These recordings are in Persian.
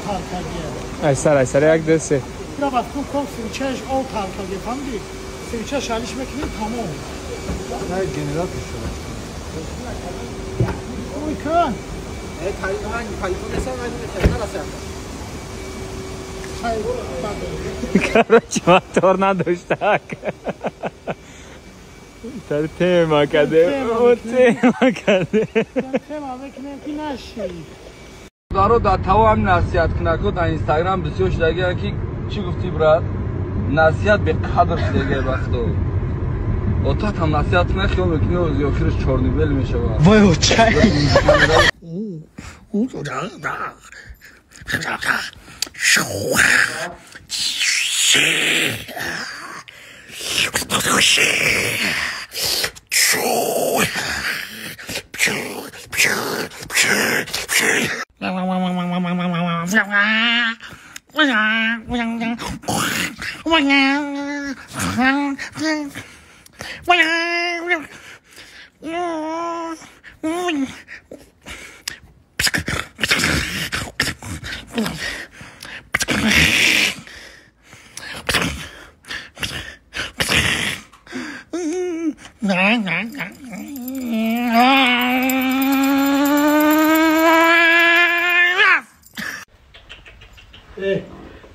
talka diye. Yak dese. Ya bak bu kol sivçeş o talka diye famdi. Sivçe çalışmak ne tamam. Ne general düşüyor. Uykan. Telefon desem ben nasıl yapayım? Hayır. Короче, мотор надо так. Tema cadê? O tema cadê? Tema vekne kinashi. دارو دا توام نصیحت کنه که در اینستاگرام بسیار شده که چی گفتی برات نصیحت به قدر شده وقتو و تا هم نصیحت کنه خیال میکنی و زیافیرش چورنوبل میشه وای او چای او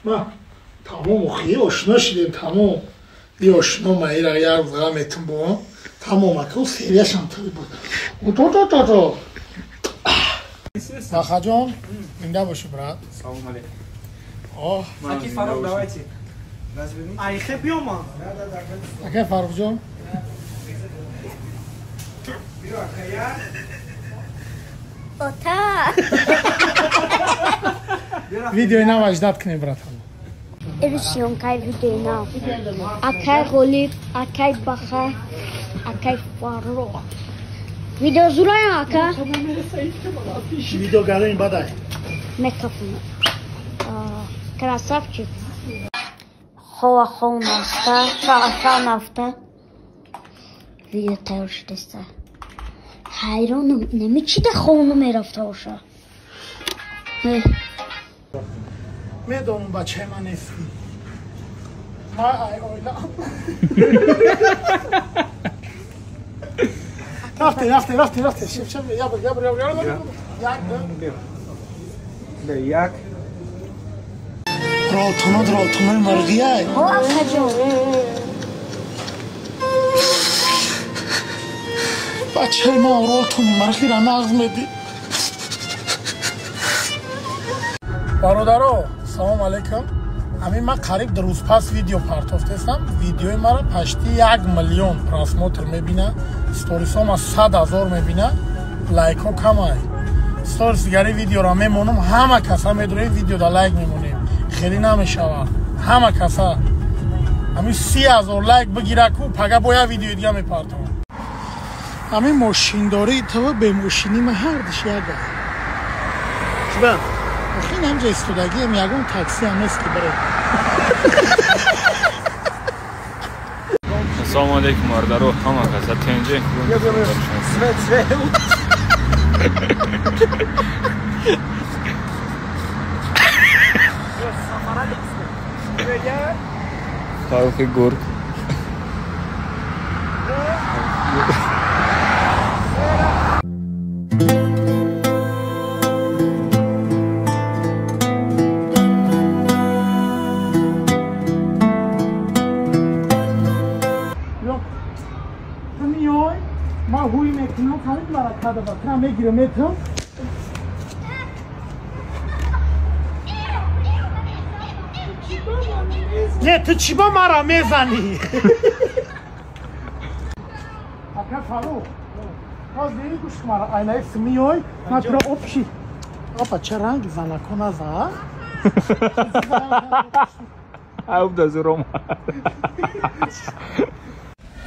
ما تمام خیلی آشنا شدیم تمام یه آشنا مایی را یه روز غمتون با تمام اکو سریعش هم تایی بود تو باخا جان اینجا باشی برات سلام علیکم آه اکی فرق دعوتی ایخه بیام ما اکه فرق جان Ota. Videoyu na vajdat kine bratan. Erişiyon kay videoyu na. Akay golip, akay baxa, akay farro. Video zuraya aka. Video garin baday. Mikrofon. Красавчик. Хова нафта, шаша нафта. Video tevşideste. Hayranım, ne mi çide xonu merafta oşa. میدونم بچه من نیستی ما ای اویلا رفتی شب یک راتونای مرغی ای او آخجون بچه ما راتون مرغی را نغز میدی برادرو سلام علیکم همین من قریب در روز پس ویدیو پارتافتستم ویدیوی مرا پشتی 1 میلیون پراسموتر میبینه ستوریس هم از 100,000 میبینه لایک ها کم های ستوریس دیگری ویدیو را میمونم همه کسا میدونه ویدیو دا لایک میمونیم خیلی نمیشود همه کسا همین 30,000 لایک بگیره کو پگه باید ویدیو دیگه میپارتم همین ماشین داری تو به ماشینی من هر دش یگه شبه خیلی همجا استودگی هم یگون تاکسی هم نیست که بره Assalomu alaykum mardaro hamma kasa tenje Tavuk gork ما هوی میکنم خالی برای کادا بکنم میگیرم میتونم نه تو چی با مرا میزنی اکر فارو باز دیگه گوش مرا اینه سمیوی من تو را اپشی اپا چه رنگ زنه کنه زا Au da zuroma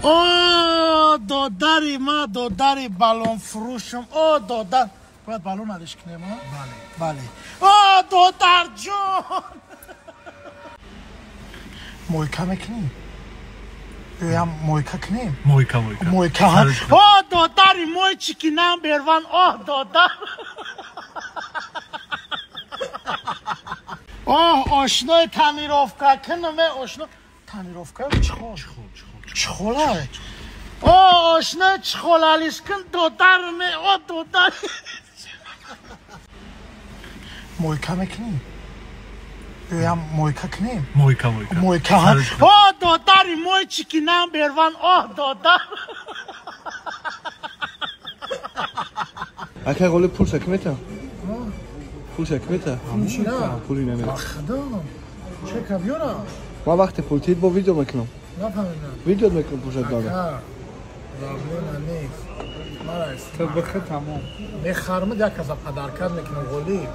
او دادری ما دادری بالون فروشم او دادر باید بالون ندش کنیم ها؟ بله او دادر جان مویکا میکنیم یا مویکا کنیم مویکا ها او دادری موی چیکنم بروان او دادر آشنای تمیروفکا کنم آشنا تمیروفکا چخوله آشنا چخوله لیش کن دودر دودر مویکا میکنیم یا مویکا کنیم مویکا ها دودری موی چیکی نام بیروان دودر اکه قوله پول شکمته پول شکمته پولی نمیده خدا چه کبیوره ما وقتی پول تید با ویدیو میکنم نفهمیدم ویدیو میکنم پول شد داده رابلون نیست مرایست تو بخه تمام میخرمه یک از پدرکت میکنم قولی